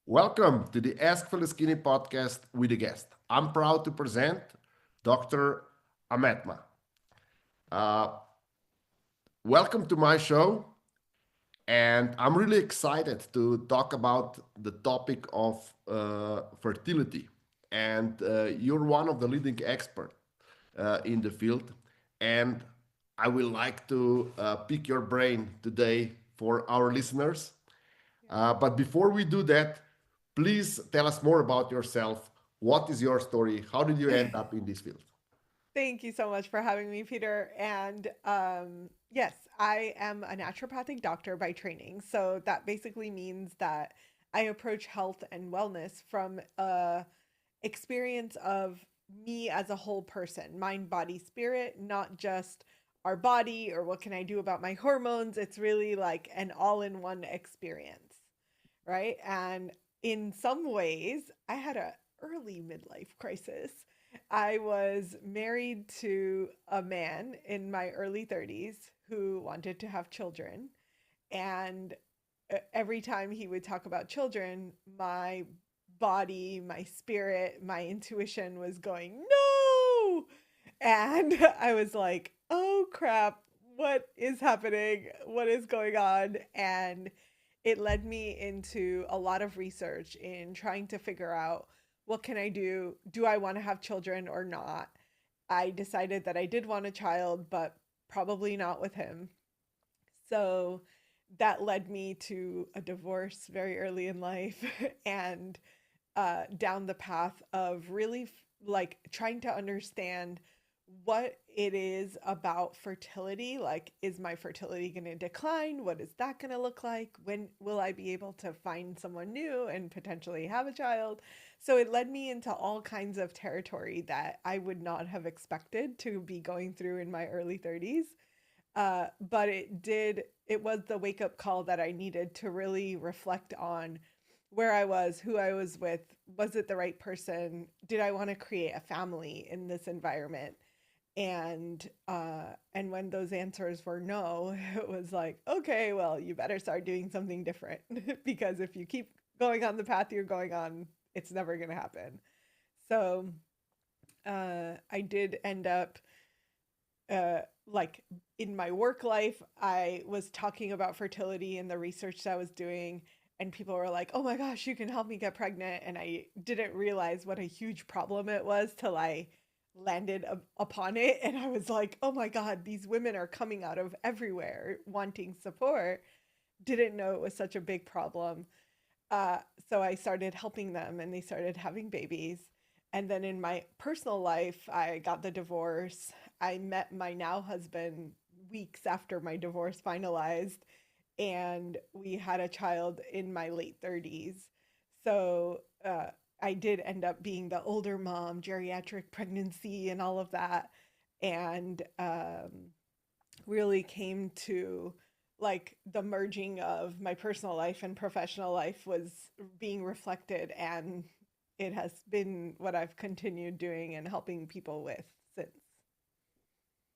Welcome to the Ask Faleskini podcast with a guest. I'm proud to present Dr. Aumatma. Uh, Welcome to my show, and I'm really excited to talk about the topic of fertility. And you're one of the leading experts in the field, and I would like to pick your brain today for our listeners. But before we do that, please tell us more about yourself. What is your story? How did you Yeah. end up in this field? Thank you so much for having me, Peter. And yes, I am a naturopathic doctor by training. So that basically means that I approach health and wellness from a experience of me as a whole person, mind, body, spirit, not just our body or what can I do about my hormones. It's really like an all-in-one experience, right? And in some ways, I had a early midlife crisis. I was married to a man in my early 30s who wanted to have children. And every time he would talk about children, my body, my spirit, my intuition was going, no. And I was like, oh crap, what is happening? What is going on? And it led me into a lot of research in trying to figure out what can I do? Do I want to have children or not? I decided that I did want a child, but probably not with him. So that led me to a divorce very early in life and down the path of really like trying to understand what it is about fertility. Like, is my fertility going to decline? What is that going to look like? When will I be able to find someone new and potentially have a child? So it led me into all kinds of territory that I would not have expected to be going through in my early 30s. But it was the wake up call that I needed to really reflect on where I was, who I was with, was it the right person? Did I want to create a family in this environment? And when those answers were no, it was like, okay, well, you better start doing something different because if you keep going on the path you're going on, it's never going to happen. So I did end up like in my work life, I was talking about fertility and the research that I was doing, and people were like, "Oh my gosh, you can help me get pregnant." And I didn't realize what a huge problem it was till I landed upon it, and I was like, "Oh my god, these women are coming out of everywhere wanting support." Didn't know it was such a big problem. Uh, so I started helping them and they started having babies. And then in my personal life, I got the divorce. I met my now husband weeks after my divorce finalized, and we had a child in my late 30s. So I did end up being the older mom, geriatric pregnancy, and all of that. And really came to like the merging of my personal life and professional life was being reflected, and it has been what I've continued doing and helping people with since.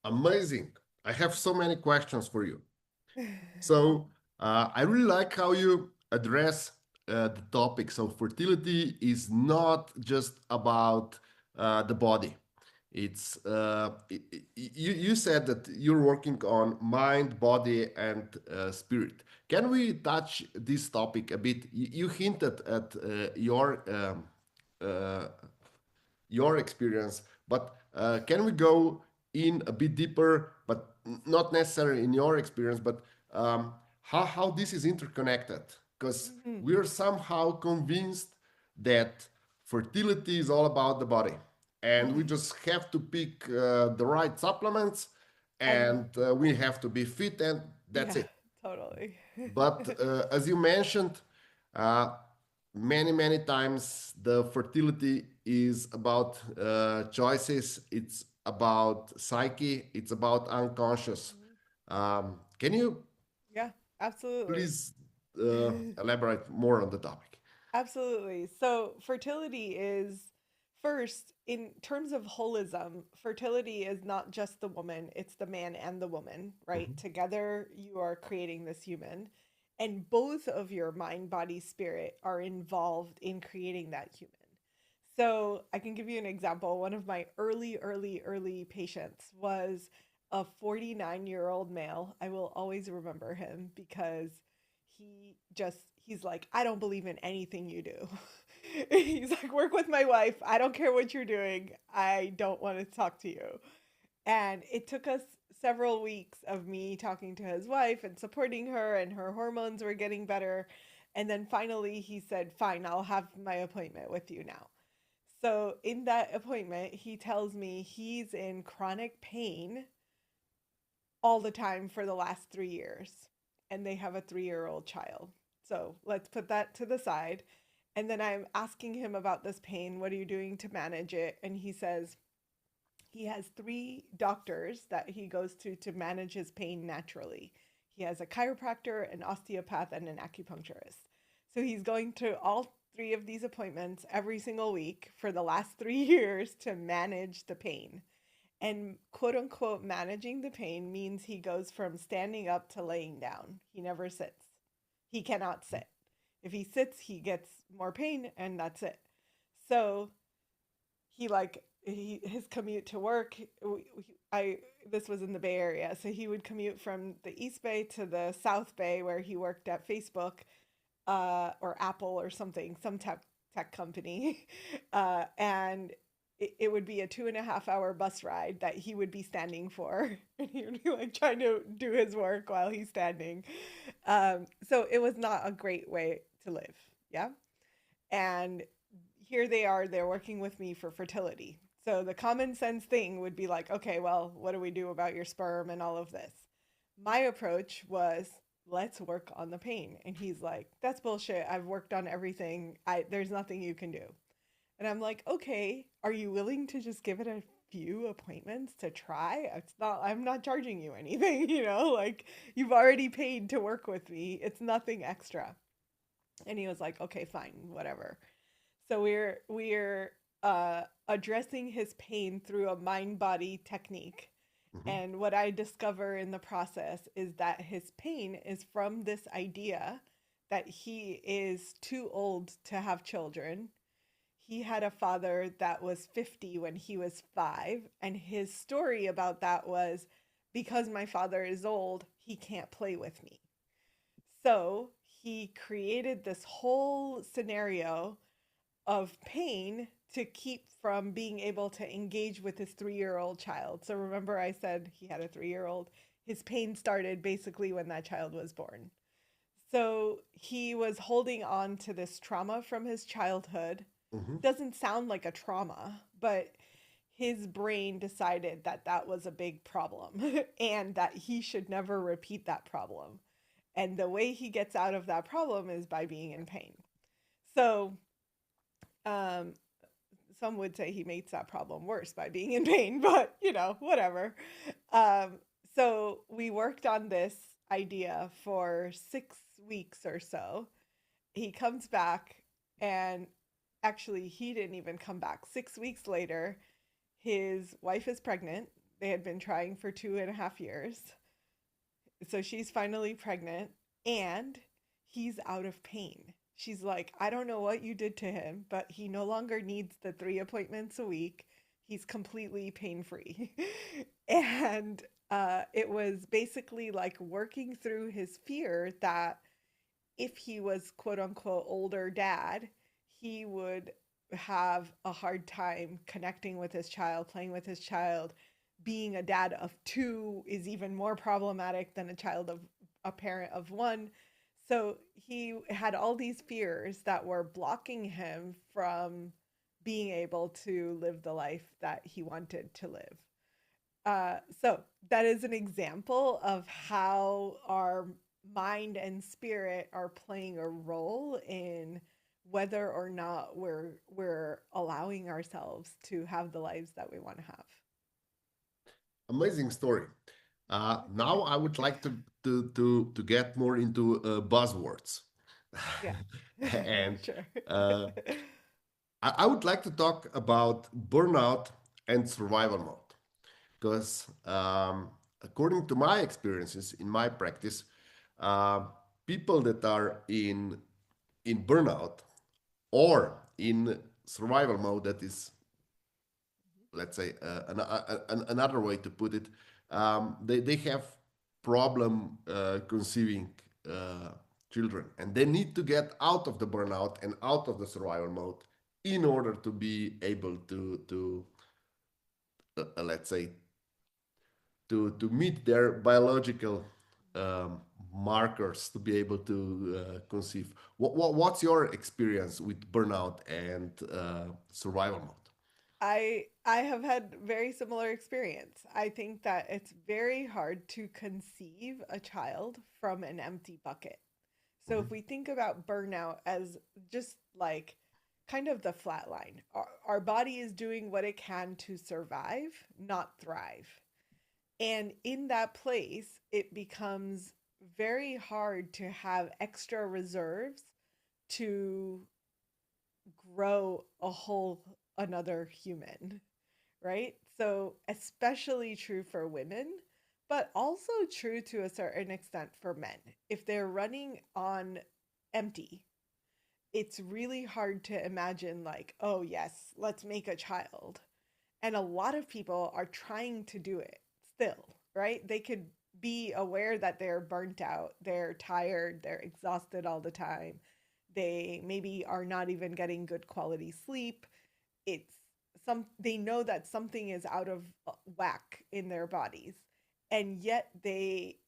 Amazing. I have so many questions for you. So, I really like how you address the topic. So, fertility is not just about the body. You said that you're working on mind, body, and spirit. Can we touch this topic a bit? You hinted at uh, your experience, but can we go in a bit deeper, but not necessarily in your experience, but how this is interconnected? Because Mhm. we're somehow convinced that fertility is all about the body, and we just have to pick the right supplements, And and we have to be fit, and that's yeah, it. totally. But as you mentioned, uh, many times the fertility is about choices. It's about psyche. It's about unconscious. Can you Yeah, absolutely. please elaborate more on the topic? Absolutely. So, fertility is first, in terms of holism, fertility is not just the woman, it's the man and the woman, right? Mhm. Together, you are creating this human. And both of your mind, body, spirit are involved in creating that human. So I can give you an example. One of my early patients was a 49-year-old male. I will always remember him because he's like, I don't believe in anything you do. He's like, work with my wife. I don't care what you're doing. I don't want to talk to you. And it took us several weeks of me talking to his wife and supporting her, and her hormones were getting better. And then finally, he said, fine, I'll have my appointment with you now. So, in that appointment, he tells me he's in chronic pain all the time for the last 3 years, and they have a 3-year-old child. So, let's put that to the side. And then I'm asking him about this pain. What are you doing to manage it? And he says, he has three doctors that he goes to manage his pain naturally. He has a chiropractor, an osteopath, and an acupuncturist. So he's going to all three of these appointments every single week for the last 3 years to manage the pain. And quote unquote, managing the pain means he goes from standing up to laying down. He never sits. He cannot sit. If he sits, he gets more pain, and that's it. So his commute to work, I this was in the Bay Area, so he would commute from the East Bay to the South Bay where he worked at Facebook, or Apple or something, some tech company. And it would be a 2.5 hour bus ride that he would be standing for, and he would be like trying to do his work while he's standing. So it was not a great way to live. Yeah. And here they are, they're working with me for fertility. So the common sense thing would be like, okay, well, what do we do about your sperm and all of this? My approach was, let's work on the pain. And he's like, that's bullshit. I've worked on everything. There's nothing you can do. And I'm like, okay, are you willing to just give it a few appointments to try? I'm not charging you anything, like you've already paid to work with me. It's nothing extra. And he was like, okay, fine, whatever. So we're addressing his pain through a mind body technique. Mhm. And what I discover in the process is that his pain is from this idea that he is too old to have children. He had a father that was 50 when he was 5. And his story about that was, because my father is old, he can't play with me. So he created this whole scenario of pain to keep from being able to engage with his 3-year-old child. So remember, I said he had a 3-year-old. His pain started basically when that child was born. So he was holding on to this trauma from his childhood. Mhm. Doesn't sound like a trauma, but his brain decided that that was a big problem and that he should never repeat that problem. And the way he gets out of that problem is by being in pain. So, um, some would say he makes that problem worse by being in pain, but whatever. Um, so we worked on this idea for 6 weeks or so. He comes back, and actually, he didn't even come back. 6 weeks later, his wife is pregnant. They had been trying for 2.5 years. So she's finally pregnant, and he's out of pain. She's like, I don't know what you did to him, but he no longer needs the 3 appointments a week. He's completely pain free. And it was basically like working through his fear that if he was quote unquote older dad, he would have a hard time connecting with his child, playing with his child. Being a dad of two is even more problematic than a parent of one. So he had all these fears that were blocking him from being able to live the life that he wanted to live. So that is an example of how our mind and spirit are playing a role in whether or not we're allowing ourselves to have the lives that we want to have. Amazing story. Now I would like to get more into buzzwords, Yeah. and Sure. uh, I would like to talk about burnout and survival mode, because according to my experiences in my practice, uh, people that are in burnout or in survival mode, that is, let's say, another way to put it, they have problem conceiving uh, children, and they need to get out of the burnout and out of the survival mode in order to be able to let's say, to meet their biological um, markers to be able to conceive. What's your experience with burnout and survival mode? I have had very similar experience. I think that it's very hard to conceive a child from an empty bucket. So if Mhm. we think about burnout as just like kind of the flat line, our body is doing what it can to survive, not thrive. And in that place, it becomes very hard to have extra reserves to grow a whole another human, right? So, especially true for women, but also true to a certain extent for men. If they're running on empty, it's really hard to imagine, like, oh, yes, let's make a child. And a lot of people are trying to do it still, right? They could be aware that they're burnt out, they're tired, they're exhausted all the time. They maybe are not even getting good quality sleep. It's they know that something is out of whack in their bodies. And yet they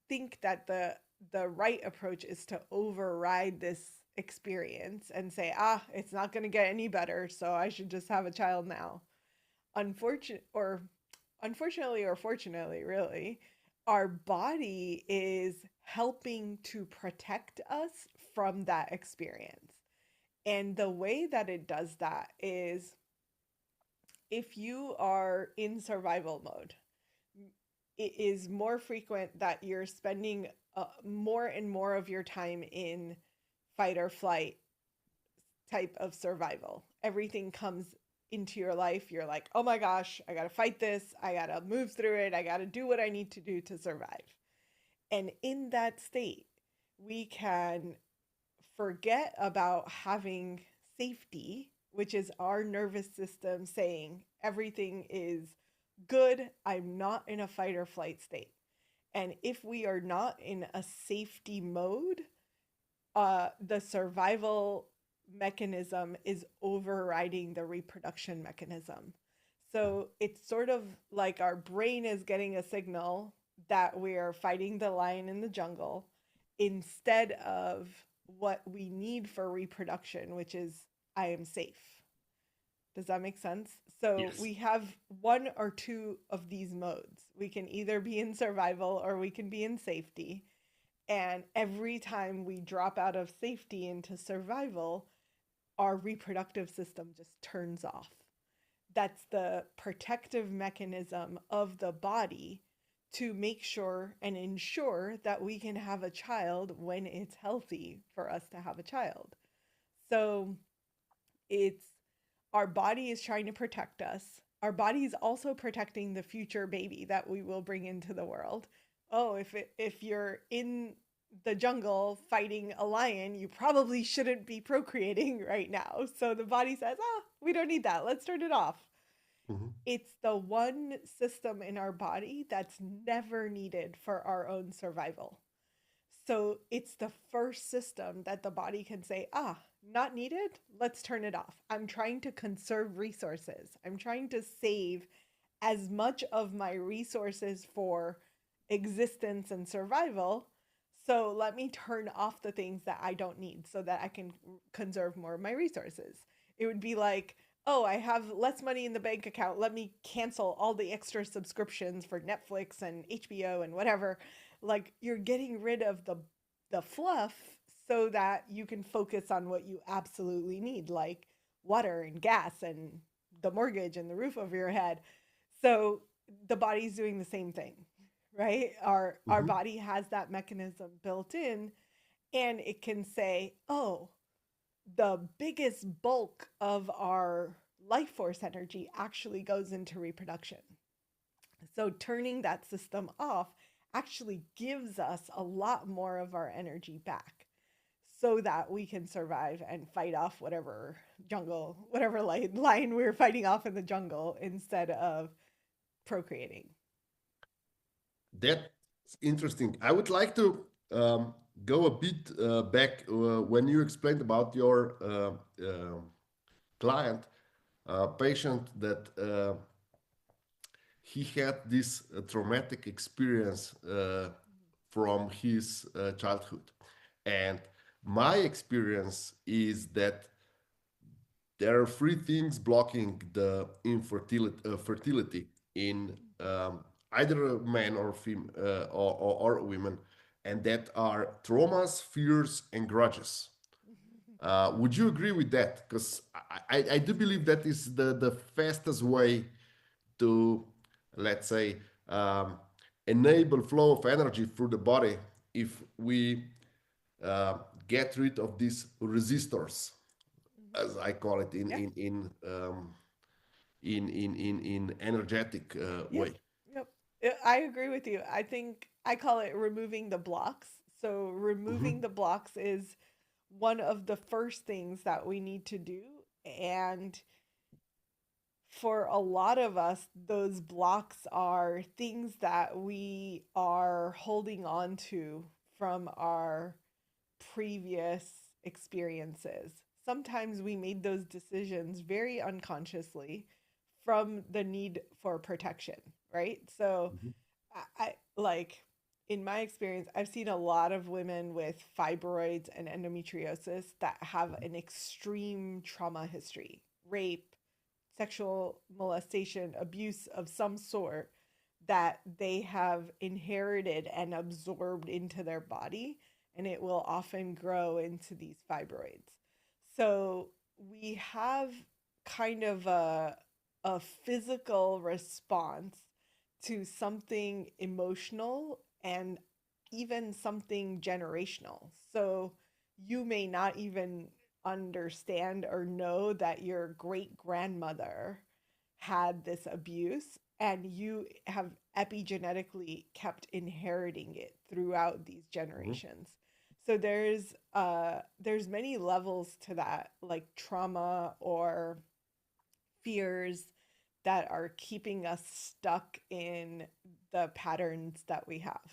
think that the right approach is to override this experience and say, ah, it's not going to get any better, so I should just have a child now. Unfortunate or Unfortunately or fortunately, really, our body is helping to protect us from that experience. And the way that it does that is if you are in survival mode, it is more frequent that you're spending more and more of your time in fight or flight type of survival. Everything comes into your life. You're like, oh my gosh, I got to fight this. I got to move through it. I got to do what I need to do to survive. And in that state, we can forget about having safety, which is our nervous system saying everything is good. I'm not in a fight or flight state. And if we are not in a safety mode, the survival mechanism is overriding the reproduction mechanism. So it's sort of like our brain is getting a signal that we're fighting the lion in the jungle instead of what we need for reproduction, which is I am safe. Does that make sense? So Yes. we have one or two of these modes. We can either be in survival or we can be in safety. And every time we drop out of safety into survival, our reproductive system just turns off. That's the protective mechanism of the body to make sure and ensure that we can have a child when it's healthy for us to have a child. So it's our body is trying to protect us. Our body is also protecting the future baby that we will bring into the world. Oh, if you're in the jungle fighting a lion, you probably shouldn't be procreating right now. So the body says, "Ah, we don't need that. Let's turn it off." Mhm. It's the one system in our body that's never needed for our own survival. So it's the first system that the body can say, ah, not needed. Let's turn it off. I'm trying to conserve resources. I'm trying to save as much of my resources for existence and survival. So let me turn off the things that I don't need so that I can conserve more of my resources. It would be like, oh, I have less money in the bank account. Let me cancel all the extra subscriptions for Netflix and HBO and whatever. Like you're getting rid of the fluff so that you can focus on what you absolutely need, like water and gas and the mortgage and the roof over your head. So the body's doing the same thing, right? Our Mhm. body has that mechanism built in, and it can say, "Oh, the biggest bulk of our life force energy actually goes into reproduction." So turning that system off actually gives us a lot more of our energy back so that we can survive and fight off whatever jungle, whatever lion we were fighting off in the jungle instead of procreating. That's interesting. I would like to go a bit back when you explained about your client, patient that he had this traumatic experience from his childhood. And my experience is that there are three things blocking the infertility fertility in either a man or or women, and that are traumas, fears, and grudges. Would you agree with that? Because I do believe that is the fastest way to, let's say, um, enable flow of energy through the body if we uh, get rid of these resistors, as I call it Yeah. in energetic Yes. way. Yep. I agree with you. I think I call it removing the blocks. So removing Mhm, the blocks is one of the first things that we need to do. And for a lot of us, those blocks are things that we are holding on to from our previous experiences. Sometimes we made those decisions very unconsciously from the need for protection, right? So mhm, I like in my experience, I've seen a lot of women with fibroids and endometriosis that have an extreme trauma history, rape, sexual molestation, abuse of some sort that they have inherited and absorbed into their body, and it will often grow into these fibroids. So we have kind of a physical response to something emotional and even something generational. So you may not even understand or know that your great grandmother had this abuse and you have epigenetically kept inheriting it throughout these mhm. generations. So there's many levels to that, like trauma or fears that are keeping us stuck in the patterns that we have.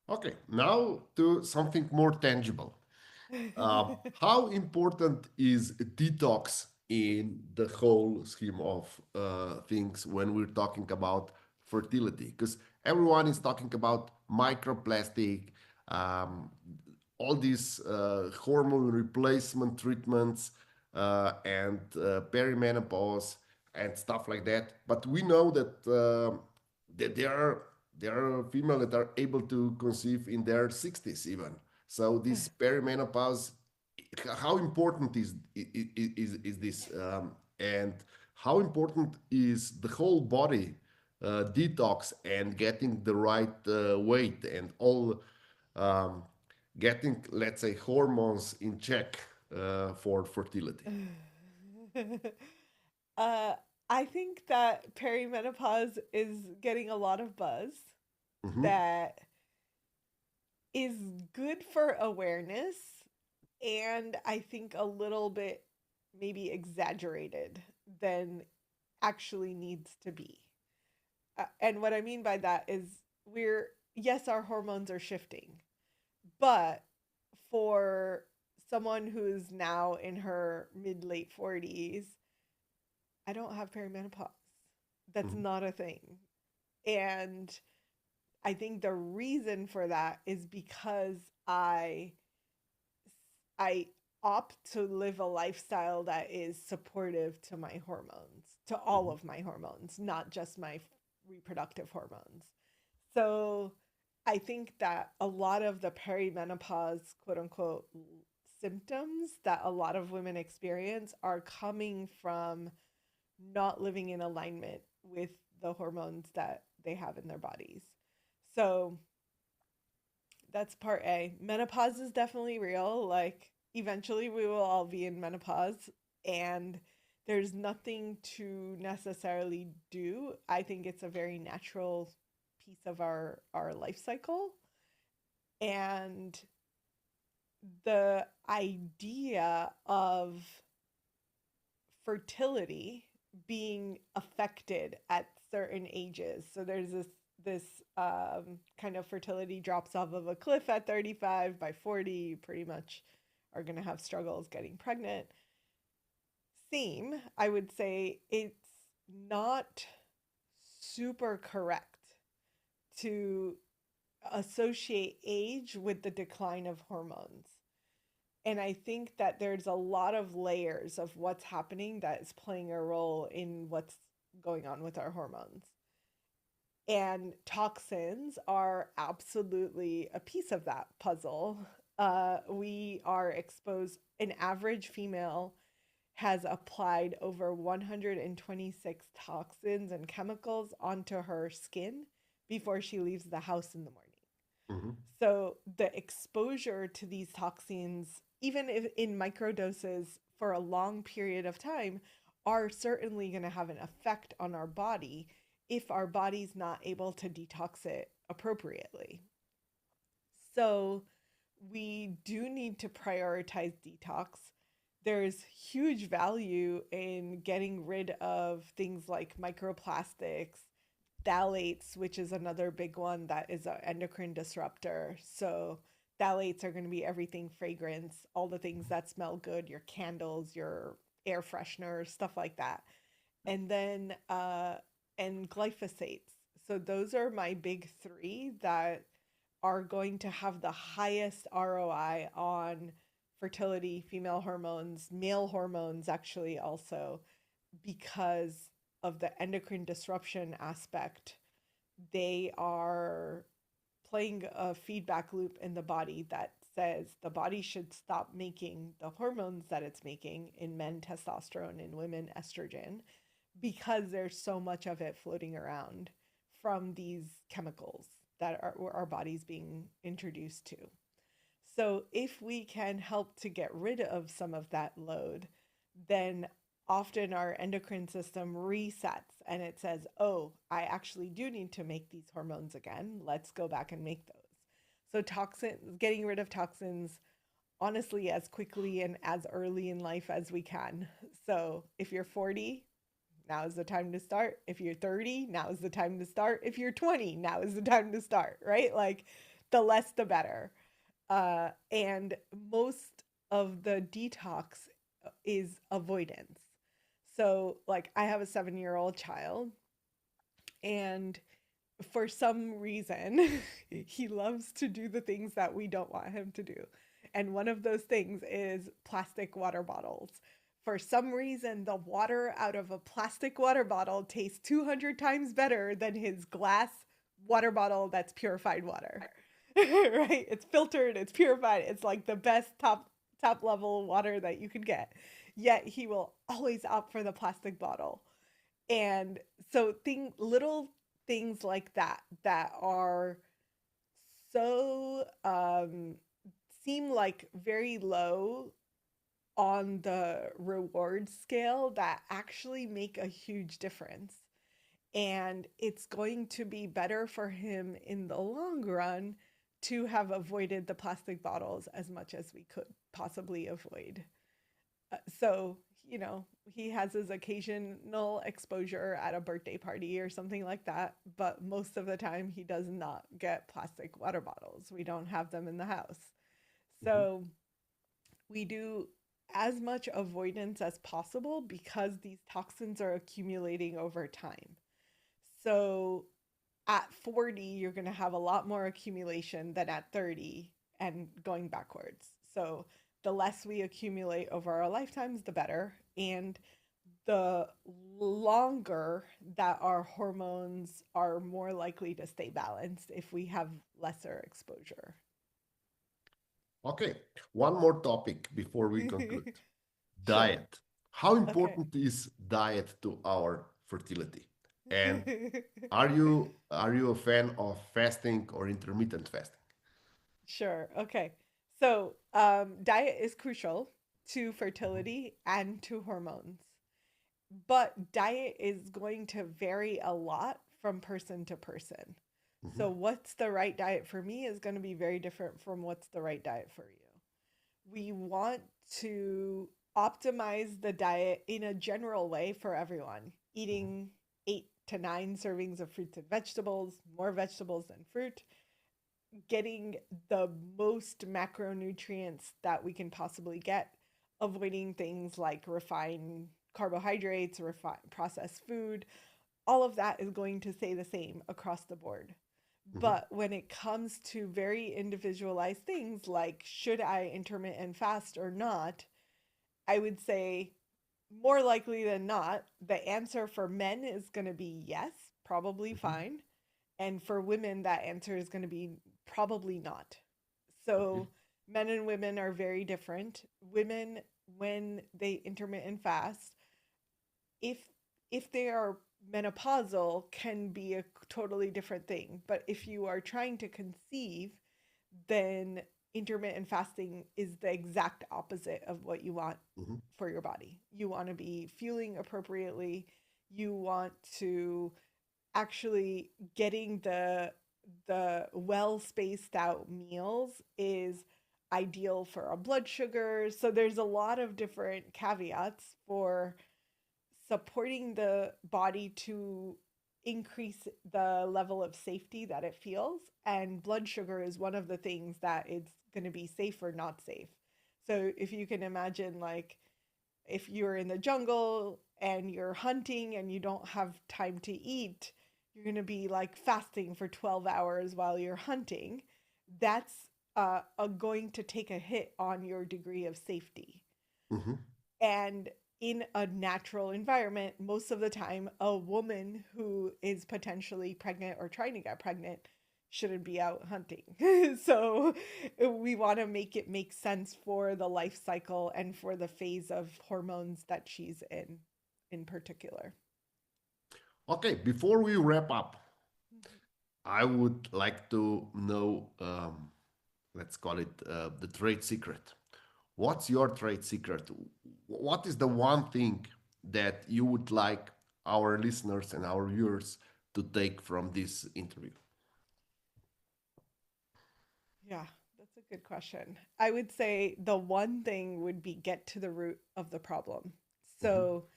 Okay, now to something more tangible. How important is detox in the whole scheme of things when we're talking about fertility? Because everyone is talking about microplastic, um, all these hormone replacement treatments, and perimenopause and stuff like that. But we know that that there are females that are able to conceive in their 60s even. So this perimenopause, how important is this, and how important is the whole body detox and getting the right weight and all, um, getting, let's say, hormones in check for fertility. uh, I think that perimenopause is getting a lot of buzz Hmm. that is good for awareness and I think a little bit maybe exaggerated than actually needs to be. And what I mean by that is yes, our hormones are shifting, but for someone who's now in her mid late 40s, I don't have perimenopause. That's Hmm. not a thing. And I think the reason for that is because I opt to live a lifestyle that is supportive to my hormones, to all of my hormones, not just my reproductive hormones. So I think that a lot of the perimenopause, quote unquote, symptoms that a lot of women experience are coming from not living in alignment with the hormones that they have in their bodies. So that's part A. Menopause is definitely real. Like, eventually, we will all be in menopause, and there's nothing to necessarily do. I think it's a very natural piece of our life cycle. And the idea of fertility being affected at certain ages. So there's this kind of fertility drops off of a cliff at 35. By 40, you pretty much are going to have struggles getting pregnant. I would say it's not super correct to associate age with the decline of hormones. And I think that there's a lot of layers of what's happening that is playing a role in what's going on with our hormones. And toxins are absolutely a piece of that puzzle. We are exposed, an average female has applied over 126 toxins and chemicals onto her skin before she leaves the house in the morning. Mhm. So the exposure to these toxins, even if in microdoses for a long period of time, are certainly going to have an effect on our body if our body's not able to detox it appropriately. So we do need to prioritize detox. There's huge value in getting rid of things like microplastics, phthalates, which is another big one that is an endocrine disruptor. So phthalates are going to be everything fragrance, all the things that smell good, your candles, your air fresheners, stuff like that. And then and glyphosates. So those are my big three that are going to have the highest ROI on fertility, female hormones, male hormones actually also, because of the endocrine disruption aspect. They are playing a feedback loop in the body that says the body should stop making the hormones that it's making, in men testosterone, in women estrogen, because there's so much of it floating around from these chemicals that our bodies being introduced to. So if we can help to get rid of some of that load, then often our endocrine system resets and it says, oh, I actually do need to make these hormones again. Let's go back and make those. So toxins, getting rid of toxins, honestly, as quickly and as early in life as we can. So if you're 40, now is the time to start. If you're 30, now is the time to start. If you're 20, now is the time to start, right? Like the less the better. And most of the detox is avoidance. So, like, I have a 7-year-old child, and for some reason, he loves to do the things that we don't want him to do. And one of those things is plastic water bottles. For some reason, the water out of a plastic water bottle tastes 200 times better than his glass water bottle that's purified water. Right? It's filtered, it's purified, it's like the best top level water that you could get. Yet he will always opt for the plastic bottle. And so little things like that that are so seem like very low on the reward scale that actually make a huge difference. And it's going to be better for him in the long run to have avoided the plastic bottles as much as we could possibly avoid. So, he has his occasional exposure at a birthday party or something like that, but most of the time he does not get plastic water bottles. We don't have them in the house. Mhm. So, we do as much avoidance as possible because these toxins are accumulating over time. So, at 40, you're going to have a lot more accumulation than at 30 and going backwards. So the less we accumulate over our lifetimes, the better. And the longer that our hormones are more likely to stay balanced if we have lesser exposure. Okay, one more topic before we conclude. Sure. Diet. How Okay. important is diet to our fertility? And are you a fan of fasting or intermittent fasting? Sure. Okay. So, diet is crucial to Mhm. fertility and to hormones. But diet is going to vary a lot from person to person. So, Hmm. what's the right diet for me is going to be very different from what's the right diet for you. We want to optimize the diet in a general way for everyone, eating 8 to 9 servings of fruits and vegetables, more vegetables than fruit, getting the most macronutrients that we can possibly get, avoiding things like refined carbohydrates, refined processed food. All of that is going to stay the same across the board. Hmm. But when it comes to very individualized things like should I intermittent fast or not, I would say more likely than not, the answer for men is going to be yes, probably Hmm. fine. And for women, that answer is going to be probably not. Okay. So men and women are very different. Women, when they intermittent fast, if if they are menopausal, can be a totally different thing. But if you are trying to conceive, then intermittent fasting is the exact opposite of what you want Hmm. for your body. You want to be fueling appropriately. You want to actually getting the well spaced out meals is ideal for our blood sugar. So there's a lot of different caveats for supporting the body to increase the level of safety that it feels. And blood sugar is one of the things that it's going to be safe or not safe. So if you can imagine, like, if you're in the jungle and you're hunting and you don't have time to eat, you're going to be like fasting for 12 hours while you're hunting. That's going to take a hit on your degree of safety. Hmm. And in a natural environment, most of the time, a woman who is potentially pregnant or trying to get pregnant shouldn't be out hunting. So we want to make it make sense for the life cycle and for the phase of hormones that she's in particular. Okay, before we wrap up, I would like to know, let's call it the trade secret. What's your trade secret? What is the one thing that you would like our listeners and our viewers to take from this interview? Yeah, that's a good question. I would say the one thing would be get to the root of the problem. Mhm. So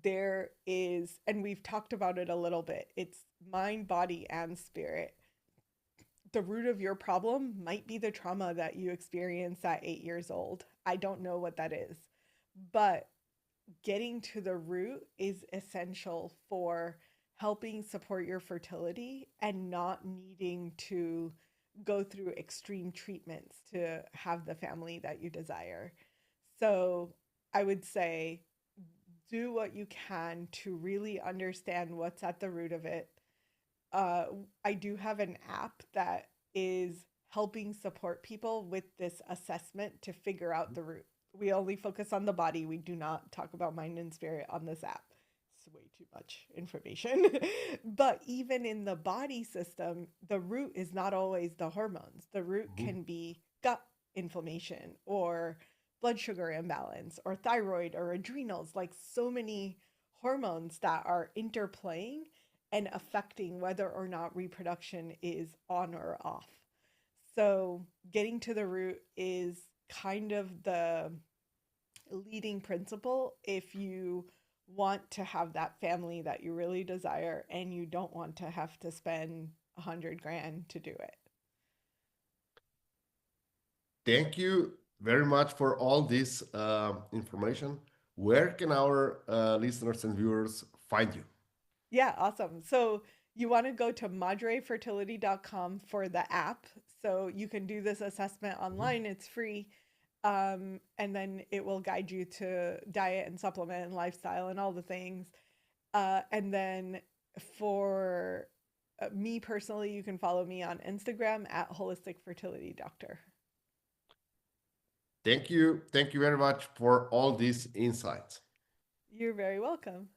there is, and we've talked about it a little bit, it's mind, body, and spirit. The root of your problem might be the trauma that you experienced at 8 years old. I don't know what that is, but getting to the root is essential for helping support your fertility and not needing to go through extreme treatments to have the family that you desire. So I would say do what you can to really understand what's at the root of it. uh, I do have an app that is helping support people with this assessment to figure out the root. We only focus on the body. We do not talk about mind and spirit on this app. It's way too much information. But even in the body system, the root is not always the hormones. The root Mhm. can be gut inflammation or blood sugar imbalance or thyroid or adrenals, like so many hormones that are interplaying and affecting whether or not reproduction is on or off. So, getting to the root is kind of the leading principle if you want to have that family that you really desire and you don't want to have to spend 100 grand to do it. Thank you very much for all this information. Where can our listeners and viewers find you? Yeah, awesome. So you want to go to madrefertility.com for the app. So you can do this assessment Mhm. online, it's free. And then it will guide you to diet and supplement and lifestyle and all the things. And then for me personally, you can follow me on Instagram at Holistic Fertility Doctor. Thank you. Thank you very much for all these insights. You're very welcome.